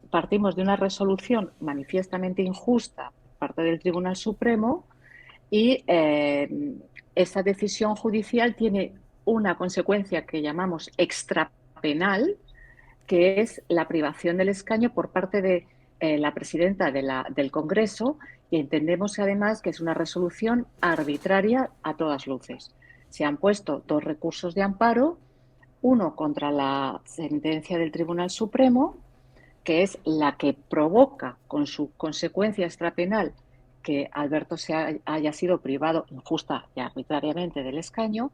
partimos de una resolución manifiestamente injusta por parte del Tribunal Supremo y esa decisión judicial tiene una consecuencia que llamamos extrapenal, que es la privación del escaño por parte de la presidenta del Congreso, y entendemos además que es una resolución arbitraria a todas luces. Se han puesto 2 recursos de amparo, uno contra la sentencia del Tribunal Supremo, que es la que provoca con su consecuencia extrapenal que Alberto haya sido privado injusta y arbitrariamente del escaño,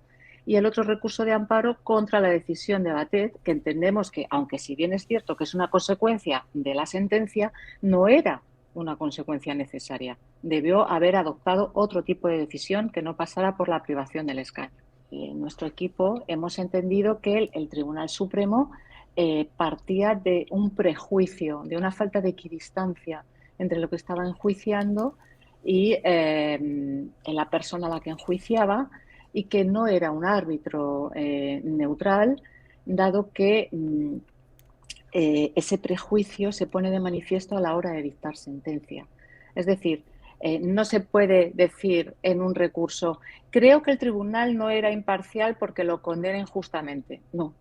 y el otro recurso de amparo contra la decisión de Batet, que entendemos que, aunque si bien es cierto que es una consecuencia de la sentencia, no era una consecuencia necesaria. Debió haber adoptado otro tipo de decisión que no pasara por la privación del escaño. Y en nuestro equipo hemos entendido que el Tribunal Supremo partía de un prejuicio, de una falta de equidistancia entre lo que estaba enjuiciando y la persona a la que enjuiciaba, y que no era un árbitro neutral, dado que ese prejuicio se pone de manifiesto a la hora de dictar sentencia. Es decir, no se puede decir en un recurso, creo que el tribunal no era imparcial porque lo condena injustamente. No,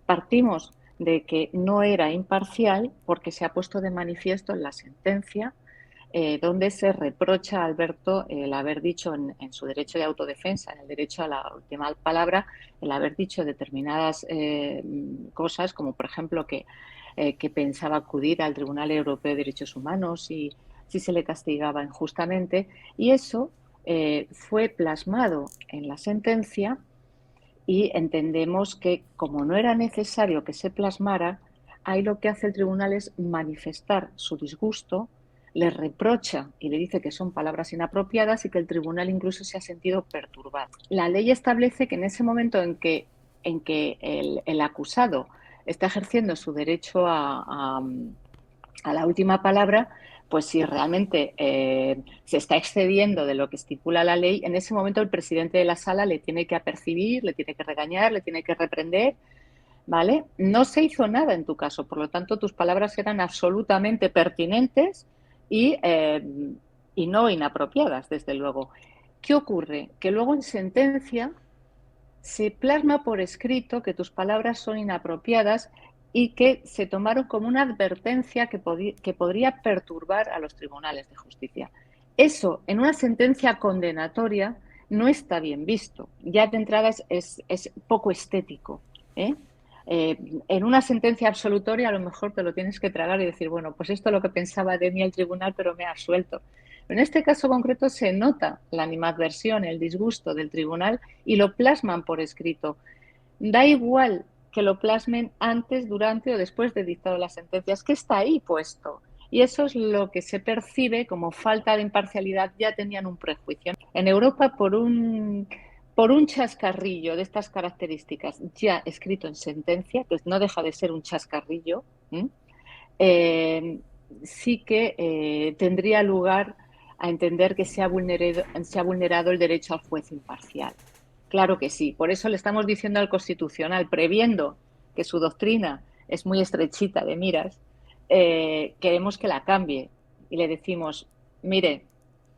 partimos de que no era imparcial porque se ha puesto de manifiesto en la sentencia, donde se reprocha a Alberto el haber dicho en su derecho de autodefensa, en el derecho a la última palabra, el haber dicho determinadas cosas, como por ejemplo que pensaba acudir al Tribunal Europeo de Derechos Humanos si se le castigaba injustamente, y eso fue plasmado en la sentencia, y entendemos que, como no era necesario que se plasmara, ahí lo que hace el tribunal es manifestar su disgusto, le reprocha y le dice que son palabras inapropiadas y que el tribunal incluso se ha sentido perturbado. La ley establece que en ese momento en que el acusado está ejerciendo su derecho a la última palabra, pues si realmente se está excediendo de lo que estipula la ley, en ese momento el presidente de la sala le tiene que apercibir, le tiene que regañar, le tiene que reprender, ¿vale? No se hizo nada en tu caso, por lo tanto tus palabras eran absolutamente pertinentes y no inapropiadas, desde luego. ¿Qué ocurre? Que luego en sentencia se plasma por escrito que tus palabras son inapropiadas y que se tomaron como una advertencia que podría perturbar a los tribunales de justicia. Eso, en una sentencia condenatoria, no está bien visto. Ya de entrada es poco estético, ¿eh? En una sentencia absolutoria a lo mejor te lo tienes que tragar y decir, bueno, pues esto es lo que pensaba de mí el tribunal, pero me ha absuelto. Pero en este caso concreto se nota la animadversión, el disgusto del tribunal, y lo plasman por escrito. Da igual que lo plasmen antes, durante o después de dictado la sentencia, es que está ahí puesto. Y eso es lo que se percibe como falta de imparcialidad. Ya tenían un prejuicio. En Europa, por un chascarrillo de estas características ya escrito en sentencia, que no deja de ser un chascarrillo, eh, sí que tendría lugar a entender que se ha vulnerado el derecho al juez imparcial. Claro que sí. Por eso le estamos diciendo al Constitucional, previendo que su doctrina es muy estrechita de miras, queremos que la cambie. Y le decimos, mire,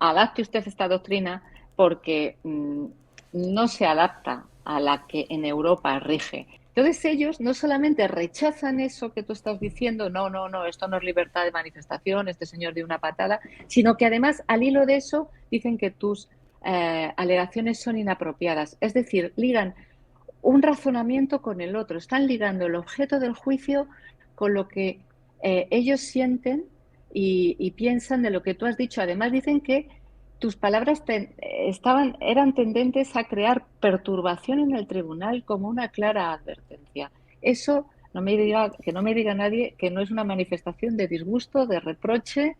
adapte usted esta doctrina porque no se adapta a la que en Europa rige. Entonces ellos no solamente rechazan eso que tú estás diciendo, no, no, no, esto no es libertad de manifestación, este señor dio una patada, sino que además al hilo de eso dicen que tus alegaciones son inapropiadas. Es decir, ligan un razonamiento con el otro, están ligando el objeto del juicio con lo que ellos sienten y piensan de lo que tú has dicho. Además dicen que tus palabras eran tendentes a crear perturbación en el tribunal como una clara advertencia. Eso que no me diga nadie que no es una manifestación de disgusto, de reproche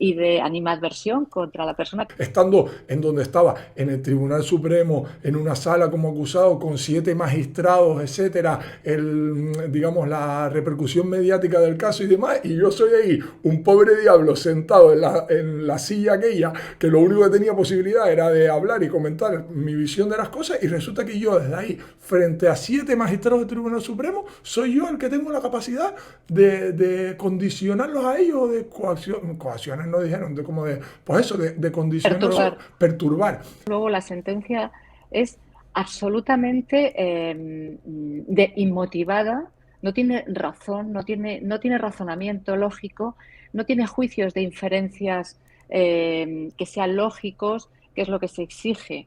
y de animadversión contra la persona. Estando en donde estaba, en el Tribunal Supremo, en una sala como acusado, con 7 magistrados, etcétera, digamos, la repercusión mediática del caso y demás, y yo soy ahí, un pobre diablo sentado en la silla aquella, que lo único que tenía posibilidad era de hablar y comentar mi visión de las cosas, y resulta que yo desde ahí, frente a 7 magistrados del Tribunal Supremo, soy yo el que tengo la capacidad de condicionarlos a ellos, de coacciones no dijeron, de como de, pues eso, de condicionarlos, Perturbar. perturbar. Luego la sentencia es absolutamente inmotivada, no tiene razón, no tiene razonamiento lógico, no tiene juicios de inferencias que sean lógicos, que es lo que se exige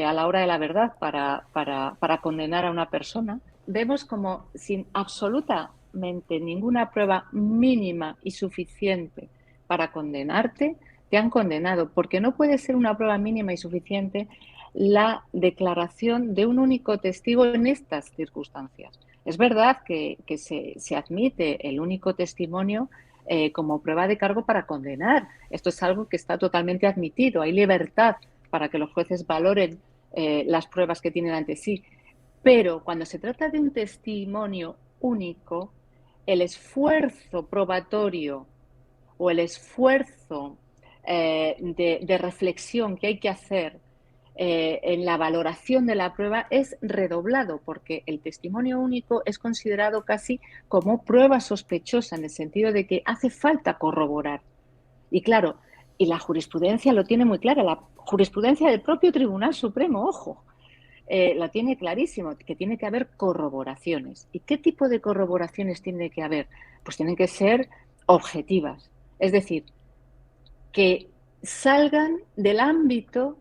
a la hora de la verdad para condenar a una persona. Vemos como sin absolutamente ninguna prueba mínima y suficiente para condenarte, te han condenado, porque no puede ser una prueba mínima y suficiente la declaración de un único testigo en estas circunstancias. Es verdad que se admite el único testimonio como prueba de cargo para condenar. Esto es algo que está totalmente admitido. Hay libertad para que los jueces valoren las pruebas que tienen ante sí. Pero cuando se trata de un testimonio único, el esfuerzo probatorio o el esfuerzo de reflexión que hay que hacer en la valoración de la prueba es redoblado, porque el testimonio único es considerado casi como prueba sospechosa, en el sentido de que hace falta corroborar. Y claro, y la jurisprudencia lo tiene muy clara, la jurisprudencia del propio Tribunal Supremo, ojo, la tiene clarísimo, que tiene que haber corroboraciones. ¿Y qué tipo de corroboraciones tiene que haber? Pues tienen que ser objetivas, es decir, que salgan del ámbito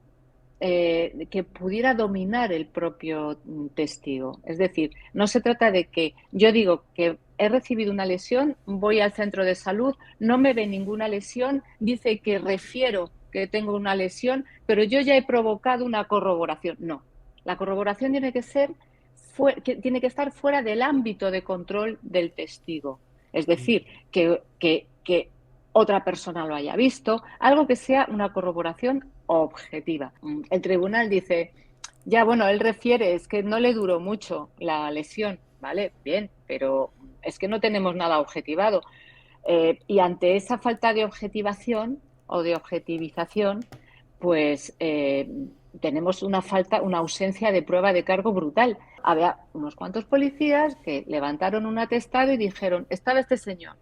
que pudiera dominar el propio testigo. Es decir, no se trata de que yo digo que he recibido una lesión, voy al centro de salud, no me ve ninguna lesión, dice que refiero que tengo una lesión, pero yo ya he provocado una corroboración. No, la corroboración tiene que estar fuera del ámbito de control del testigo. Es decir, que otra persona lo haya visto, algo que sea una corroboración objetiva. El tribunal dice, ya bueno, él refiere, es que no le duró mucho la lesión, ¿vale? Bien, pero es que no tenemos nada objetivado. Y ante esa falta de objetivación o de objetivización, pues tenemos una ausencia de prueba de cargo brutal. Había unos cuantos policías que levantaron un atestado y dijeron, estaba este señor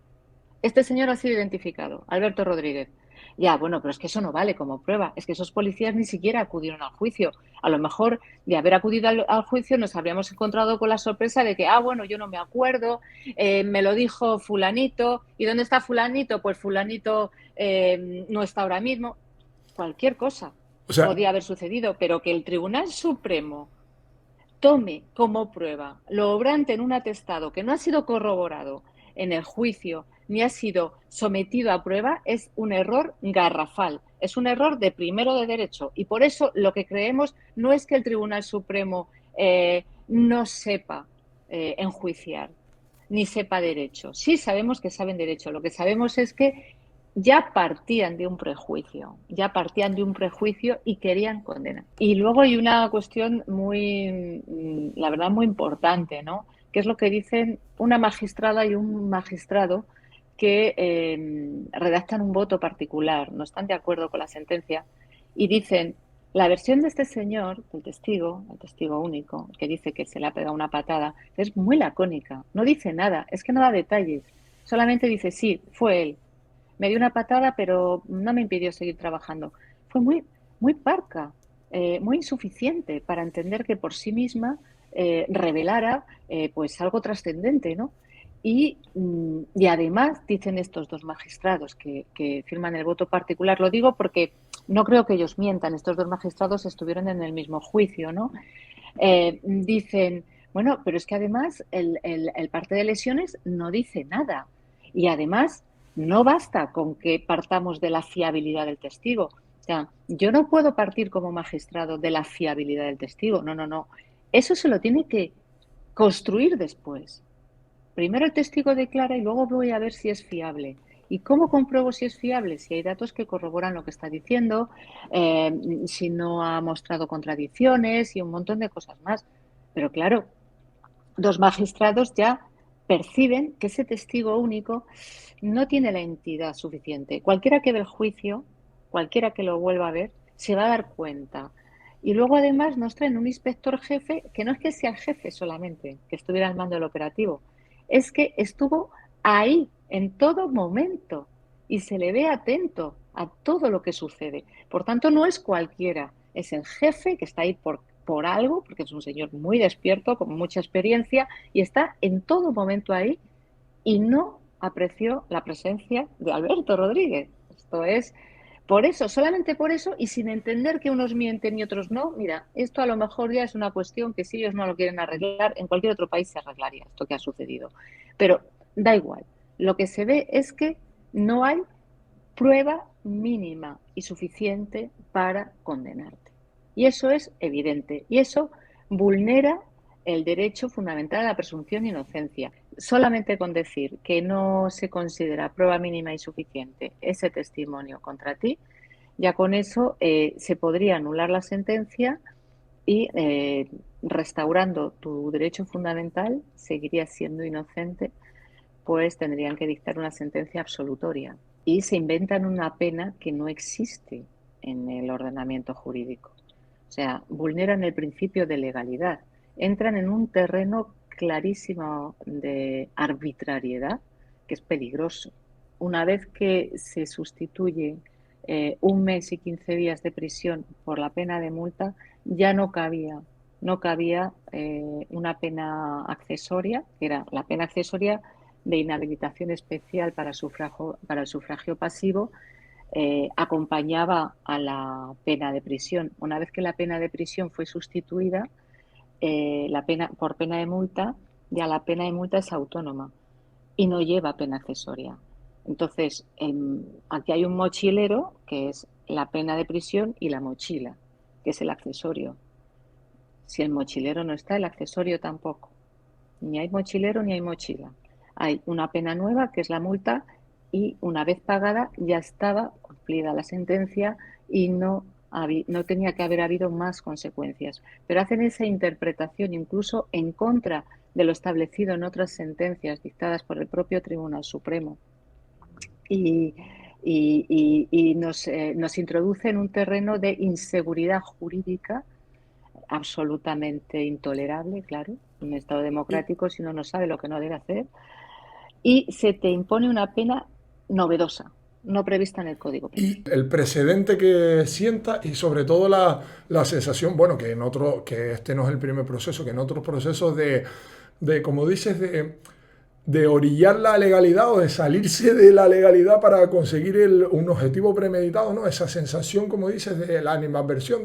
ha sido identificado, Alberto Rodríguez. Ya, bueno, pero es que eso no vale como prueba. Es que esos policías ni siquiera acudieron al juicio. A lo mejor de haber acudido al juicio nos habríamos encontrado con la sorpresa de que, bueno, yo no me acuerdo, me lo dijo fulanito. ¿Y dónde está fulanito? Pues fulanito no está ahora mismo. Cualquier cosa O sea, podía haber sucedido, pero que el Tribunal Supremo tome como prueba lo obrante en un atestado que no ha sido corroborado en el juicio ni ha sido sometido a prueba es un error garrafal, es un error de primero de derecho. Y por eso lo que creemos no es que el Tribunal Supremo no sepa enjuiciar, ni sepa derecho. Sí sabemos que saben derecho, lo que sabemos es que ya partían de un prejuicio y querían condenar. Y luego hay una cuestión muy, la verdad, muy importante, ¿no? Que es lo que dicen una magistrada y un magistrado que redactan un voto particular, no están de acuerdo con la sentencia y dicen, la versión de este señor, el testigo único, que dice que se le ha pegado una patada, es muy lacónica, no dice nada, es que no da detalles, solamente dice, sí, fue él, me dio una patada, pero no me impidió seguir trabajando. Fue muy, muy parca, muy insuficiente para entender que por sí misma revelara pues algo trascendente, ¿no? Y además dicen estos dos magistrados que firman el voto particular, lo digo porque no creo que ellos mientan, estos dos magistrados estuvieron en el mismo juicio, ¿no? Dicen, bueno, pero es que además el parte de lesiones no dice nada. Y además no basta con que partamos de la fiabilidad del testigo. O sea, yo no puedo partir como magistrado de la fiabilidad del testigo. No, no, no. Eso se lo tiene que construir después. Primero el testigo declara y luego voy a ver si es fiable. ¿Y cómo compruebo si es fiable? Si hay datos que corroboran lo que está diciendo, si no ha mostrado contradicciones y un montón de cosas más. Pero claro, los magistrados ya perciben que ese testigo único no tiene la entidad suficiente. Cualquiera que ve el juicio, cualquiera que lo vuelva a ver, se va a dar cuenta. Y luego además nos traen un inspector jefe que no es que sea el jefe solamente, que estuviera al mando del operativo, es que estuvo ahí en todo momento y se le ve atento a todo lo que sucede. Por tanto, no es cualquiera, es el jefe que está ahí por algo, porque es un señor muy despierto, con mucha experiencia, y está en todo momento ahí y no apreció la presencia de Alberto Rodríguez. Esto es, por eso, solamente por eso, y sin entender que unos mienten y otros no, mira, esto a lo mejor ya es una cuestión que si ellos no lo quieren arreglar, en cualquier otro país se arreglaría esto que ha sucedido. Pero da igual, lo que se ve es que no hay prueba mínima y suficiente para condenarte. Y eso es evidente. Y eso vulnera el derecho fundamental a la presunción de inocencia. Solamente con decir que no se considera prueba mínima y suficiente ese testimonio contra ti, ya con eso se podría anular la sentencia y restaurando tu derecho fundamental, seguirías siendo inocente, pues tendrían que dictar una sentencia absolutoria y se inventan una pena que no existe en el ordenamiento jurídico. O sea, vulneran el principio de legalidad, entran en un terreno clarísimo de arbitrariedad que es peligroso. Una vez que se sustituye 1 mes y 15 días de prisión por la pena de multa, ya no cabía una pena accesoria, que era la pena accesoria de inhabilitación especial para el sufragio pasivo, acompañaba a la pena de prisión. Una vez que la pena de prisión fue sustituida por pena de multa, ya la pena de multa es autónoma y no lleva pena accesoria. Entonces, aquí hay un mochilero, que es la pena de prisión, y la mochila, que es el accesorio. Si el mochilero no está, el accesorio tampoco. Ni hay mochilero ni hay mochila. Hay una pena nueva, que es la multa, y una vez pagada ya estaba cumplida la sentencia y no tenía que haber habido más consecuencias. Pero hacen esa interpretación incluso en contra de lo establecido en otras sentencias dictadas por el propio Tribunal Supremo. Y, nos introduce en un terreno de inseguridad jurídica absolutamente intolerable, claro, en un Estado democrático, si uno no sabe lo que no debe hacer, y se te impone una pena novedosa, no prevista en el Código Penal. Y el precedente que sienta y sobre todo la sensación, bueno, que este no es el primer proceso, que en otros procesos como dices, de orillar la legalidad o de salirse de la legalidad para conseguir un objetivo premeditado, ¿no? Esa sensación, como dices, de la animadversión,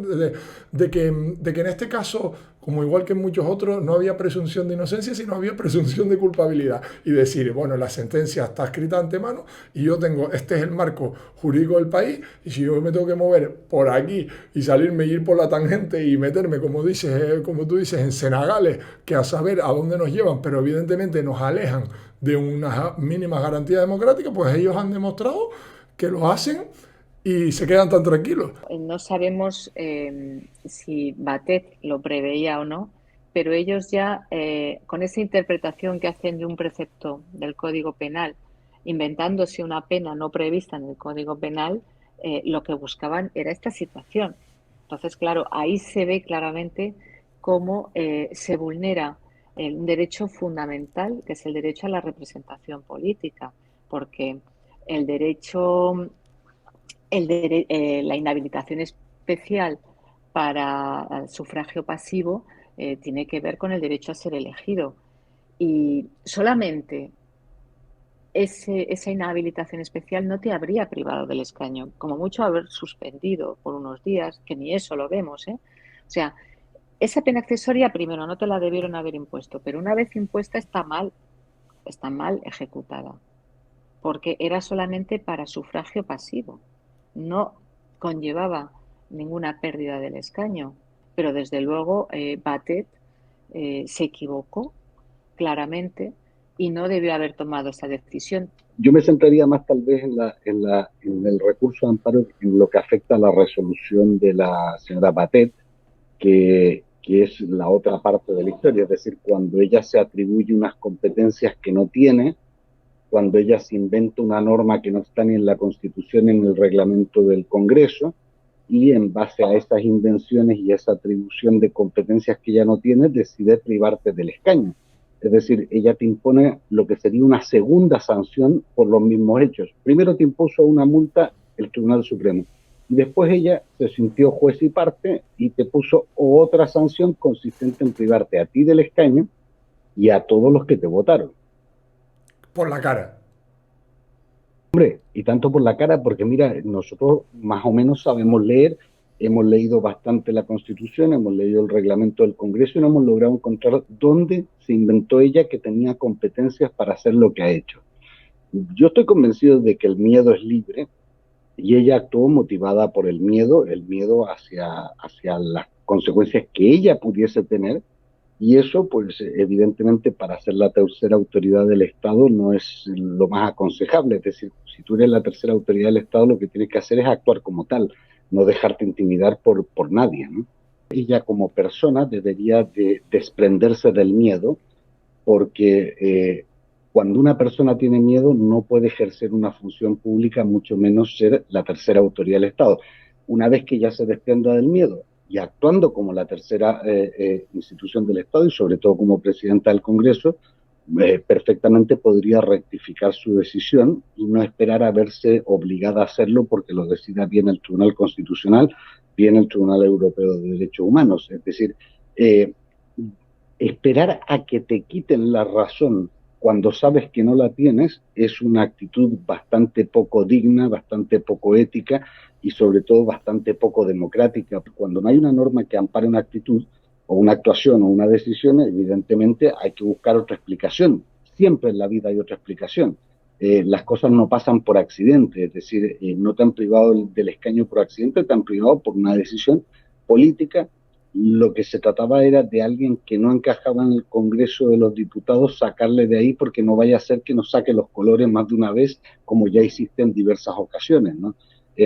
de que en este caso, como igual que en muchos otros, no había presunción de inocencia, sino había presunción de culpabilidad. Y decir, bueno, la sentencia está escrita de antemano y yo este es el marco jurídico del país, y si yo me tengo que mover por aquí y salirme y ir por la tangente y meterme, como tú dices, en cenagales, que a saber a dónde nos llevan, pero evidentemente nos alejan de unas mínimas garantías democráticas, pues ellos han demostrado que lo hacen y se quedan tan tranquilos. No sabemos si Batet lo preveía o no, pero ellos ya, con esa interpretación que hacen de un precepto del Código Penal, inventándose una pena no prevista en el Código Penal, lo que buscaban era esta situación. Entonces, claro, ahí se ve claramente cómo se vulnera un derecho fundamental, que es el derecho a la representación política, porque el derecho la inhabilitación especial para el sufragio pasivo tiene que ver con el derecho a ser elegido. Y solamente esa inhabilitación especial no te habría privado del escaño, como mucho haber suspendido por unos días, que ni eso lo vemos, ¿eh? O sea, esa pena accesoria, primero, no te la debieron haber impuesto, pero una vez impuesta está mal ejecutada, porque era solamente para sufragio pasivo, no conllevaba ninguna pérdida del escaño, pero desde luego Batet se equivocó claramente y no debió haber tomado esa decisión. Yo me centraría más tal vez en el recurso de amparo en lo que afecta a la resolución de la señora Batet, que es la otra parte de la historia, es decir, cuando ella se atribuye unas competencias que no tiene, cuando ella se inventa una norma que no está ni en la Constitución ni en el reglamento del Congreso, y en base a esas invenciones y esa atribución de competencias que ella no tiene, decide privarte del escaño. Es decir, ella te impone lo que sería una segunda sanción por los mismos hechos. Primero te impuso una multa el Tribunal Supremo, y después ella se sintió juez y parte y te puso otra sanción consistente en privarte a ti del escaño y a todos los que te votaron. Por la cara. Hombre, y tanto por la cara, porque mira, nosotros más o menos sabemos leer, hemos leído bastante la Constitución, hemos leído el reglamento del Congreso y no hemos logrado encontrar dónde se inventó ella que tenía competencias para hacer lo que ha hecho. Yo estoy convencido de que el miedo es libre y ella actuó motivada por el miedo hacia las consecuencias que ella pudiese tener. Y eso, pues evidentemente para ser la tercera autoridad del Estado no es lo más aconsejable. Es decir, si tú eres la tercera autoridad del Estado, lo que tienes que hacer es actuar como tal, no dejarte intimidar por nadie, ¿no? Ella como persona debería de desprenderse del miedo, porque cuando una persona tiene miedo no puede ejercer una función pública, mucho menos ser la tercera autoridad del Estado. Una vez que ya se desprenda del miedo y actuando como la tercera institución del Estado y sobre todo como presidenta del Congreso, perfectamente podría rectificar su decisión y no esperar a verse obligada a hacerlo porque lo decida bien el Tribunal Constitucional, bien el Tribunal Europeo de Derechos Humanos. Es decir, eh, esperar a que te quiten la razón cuando sabes que no la tienes es una actitud bastante poco digna, bastante poco ética y sobre todo bastante poco democrática. Cuando no hay una norma que ampare una actitud o una actuación o una decisión, evidentemente hay que buscar otra explicación. Siempre en la vida hay otra explicación. Las cosas no pasan por accidente, es decir, no te han privado del escaño por accidente, te han privado por una decisión política. Lo que se trataba era de alguien que no encajaba en el Congreso de los Diputados, sacarle de ahí porque no vaya a ser que nos saque los colores más de una vez, como ya hiciste en diversas ocasiones, ¿no?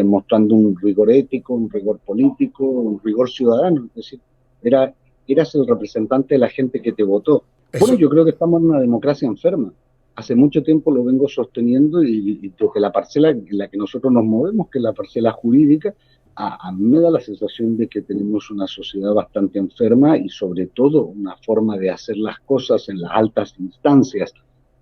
Mostrando un rigor ético, un rigor político, un rigor ciudadano. Es decir, eras el representante de la gente que te votó. Bueno, Eso, yo creo que estamos en una democracia enferma. Hace mucho tiempo lo vengo sosteniendo y desde la parcela en la que nosotros nos movemos, que es la parcela jurídica, a mí me da la sensación de que tenemos una sociedad bastante enferma y sobre todo una forma de hacer las cosas en las altas instancias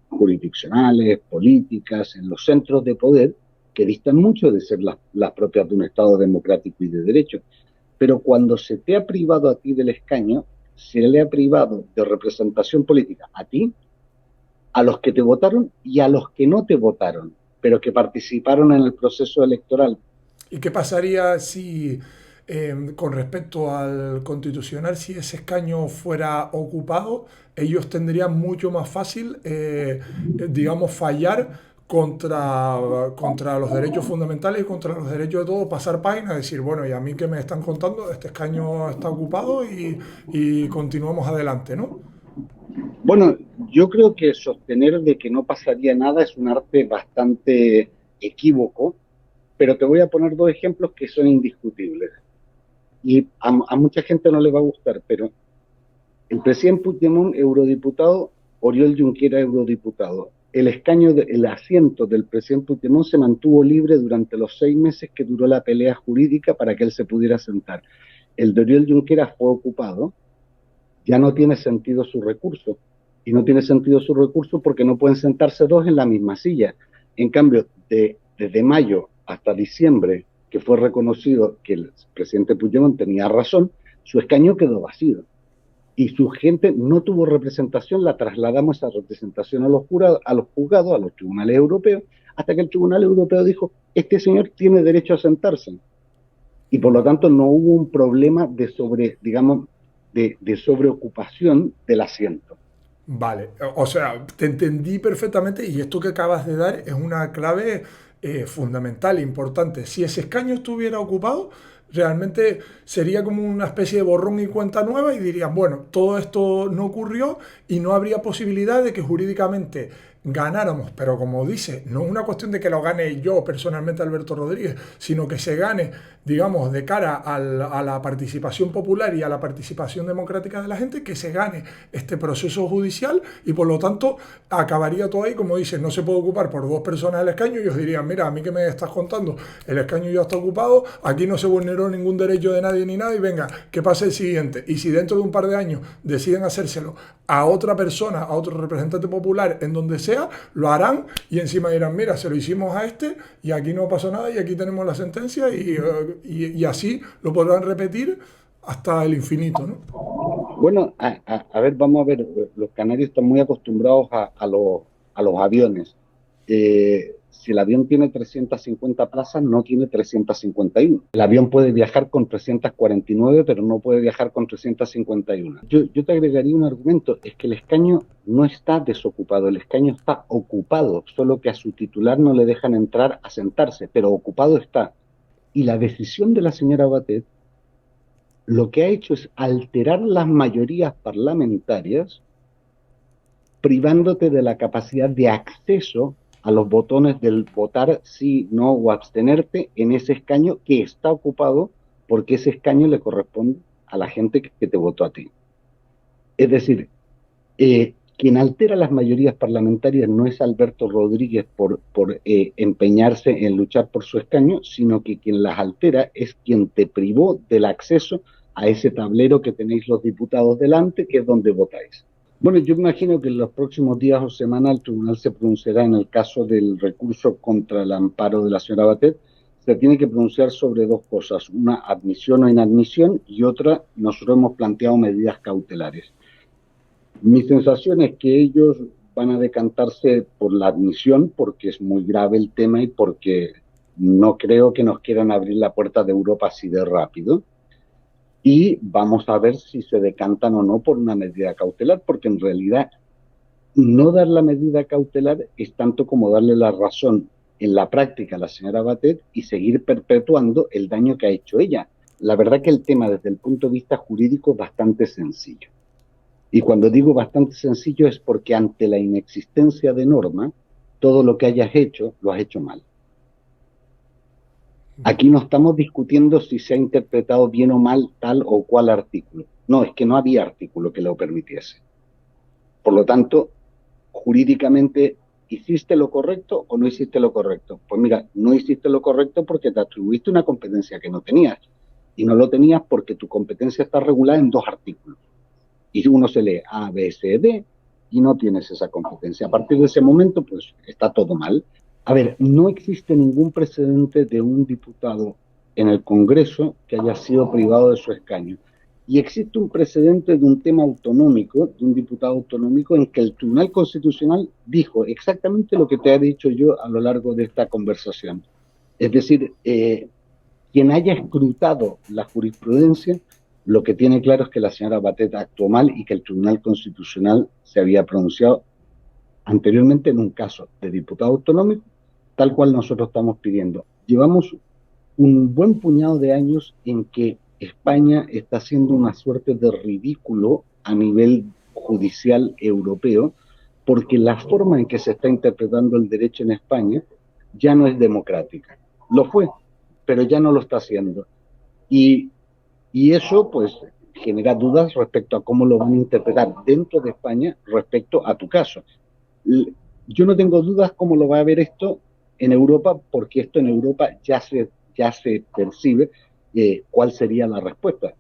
jurisdiccionales, políticas, en los centros de poder, que distan mucho de ser las propias de un Estado democrático y de derecho. Pero cuando se te ha privado a ti del escaño, se le ha privado de representación política a ti, a los que te votaron y a los que no te votaron, pero que participaron en el proceso electoral. ¿y qué pasaría si, con respecto al constitucional, si ese escaño fuera ocupado, ellos tendrían mucho más fácil, digamos, fallar contra los derechos fundamentales y contra los derechos de todos, pasar página, decir, bueno, y a mí que me están contando, este escaño está ocupado y continuamos adelante, ¿no? Bueno, yo creo que sostener de que no pasaría nada es un arte bastante equívoco, pero te voy a poner dos ejemplos que son indiscutibles. Y a mucha gente no le va a gustar, pero el presidente Puigdemont, eurodiputado, Oriol Junqueras, eurodiputado. El asiento del presidente Puigdemont se mantuvo libre durante los 6 meses que duró la pelea jurídica para que él se pudiera sentar. El de Oriol Junqueras fue ocupado, ya no tiene sentido su recurso. Y no tiene sentido su recurso porque no pueden sentarse dos en la misma silla. En cambio, desde mayo hasta diciembre, que fue reconocido que el presidente Puigdemont tenía razón, su escaño quedó vacío. Y su gente no tuvo representación, la trasladamos esa representación a los juzgados, a los tribunales europeos, hasta que el Tribunal Europeo dijo, este señor tiene derecho a sentarse. Y por lo tanto no hubo un problema de sobreocupación del asiento. Vale, o sea, te entendí perfectamente y esto que acabas de dar es una clave fundamental, importante. Si ese escaño estuviera ocupado, realmente sería como una especie de borrón y cuenta nueva y dirían, bueno, todo esto no ocurrió y no habría posibilidad de que jurídicamente ganáramos, pero como dice, no es una cuestión de que lo gane yo personalmente, Alberto Rodríguez, sino que se gane, digamos, de cara a la participación popular y a la participación democrática de la gente, que se gane este proceso judicial y por lo tanto acabaría todo ahí, como dice, no se puede ocupar por dos personas el escaño y os dirían, mira, a mí que me estás contando, el escaño ya está ocupado, aquí no se vulneró ningún derecho de nadie ni nada y venga, que pase el siguiente. Y si dentro de un par de años deciden hacérselo a otra persona, a otro representante popular, en donde sea, lo harán y encima dirán, mira, se lo hicimos a este y aquí no pasó nada y aquí tenemos la sentencia y así lo podrán repetir hasta el infinito, ¿no? Bueno, a ver, vamos a ver, los canarios están muy acostumbrados a los aviones. Si el avión tiene 350 plazas, no tiene 351. El avión puede viajar con 349, pero no puede viajar con 351. Yo te agregaría un argumento, es que el escaño no está desocupado, el escaño está ocupado, solo que a su titular no le dejan entrar a sentarse, pero ocupado está. Y la decisión de la señora Batet lo que ha hecho es alterar las mayorías parlamentarias, privándote de la capacidad de acceso a los botones del votar sí, no o abstenerte en ese escaño que está ocupado porque ese escaño le corresponde a la gente que te votó a ti. Es decir, quien altera las mayorías parlamentarias no es Alberto Rodríguez por empeñarse en luchar por su escaño, sino que quien las altera es quien te privó del acceso a ese tablero que tenéis los diputados delante, que es donde votáis. Bueno, yo imagino que en los próximos días o semanas el tribunal se pronunciará en el caso del recurso contra el amparo de la señora Batet. Se tiene que pronunciar sobre dos cosas, una admisión o inadmisión y otra, nosotros hemos planteado medidas cautelares. Mi sensación es que ellos van a decantarse por la admisión porque es muy grave el tema y porque no creo que nos quieran abrir la puerta de Europa así de rápido. Y vamos a ver si se decantan o no por una medida cautelar, porque en realidad no dar la medida cautelar es tanto como darle la razón en la práctica a la señora Batet y seguir perpetuando el daño que ha hecho ella. La verdad que el tema desde el punto de vista jurídico es bastante sencillo. Y cuando digo bastante sencillo es porque ante la inexistencia de norma, todo lo que hayas hecho, lo has hecho mal. Aquí no estamos discutiendo si se ha interpretado bien o mal tal o cual artículo. No, es que no había artículo que lo permitiese. Por lo tanto, jurídicamente, ¿hiciste lo correcto o no hiciste lo correcto? Pues mira, no hiciste lo correcto porque te atribuiste una competencia que no tenías. Y no lo tenías porque tu competencia está regulada en dos artículos. Y uno se lee A, B, C, D y no tienes esa competencia. A partir de ese momento, pues está todo mal. A ver, no existe ningún precedente de un diputado en el Congreso que haya sido privado de su escaño. Y existe un precedente de un tema autonómico, de un diputado autonómico, en que el Tribunal Constitucional dijo exactamente lo que te he dicho yo a lo largo de esta conversación. Es decir, quien haya escrutado la jurisprudencia, lo que tiene claro es que la señora Batet actuó mal y que el Tribunal Constitucional se había pronunciado anteriormente en un caso de diputado autonómico, tal cual nosotros estamos pidiendo. Llevamos un buen puñado de años en que España está haciendo una suerte de ridículo a nivel judicial europeo, porque la forma en que se está interpretando el derecho en España ya no es democrática. Lo fue, pero ya no lo está haciendo. Y eso, pues, genera dudas respecto a cómo lo van a interpretar dentro de España respecto a tu caso. Yo no tengo dudas cómo lo va a ver esto en Europa, porque esto en Europa ya se percibe cuál sería la respuesta.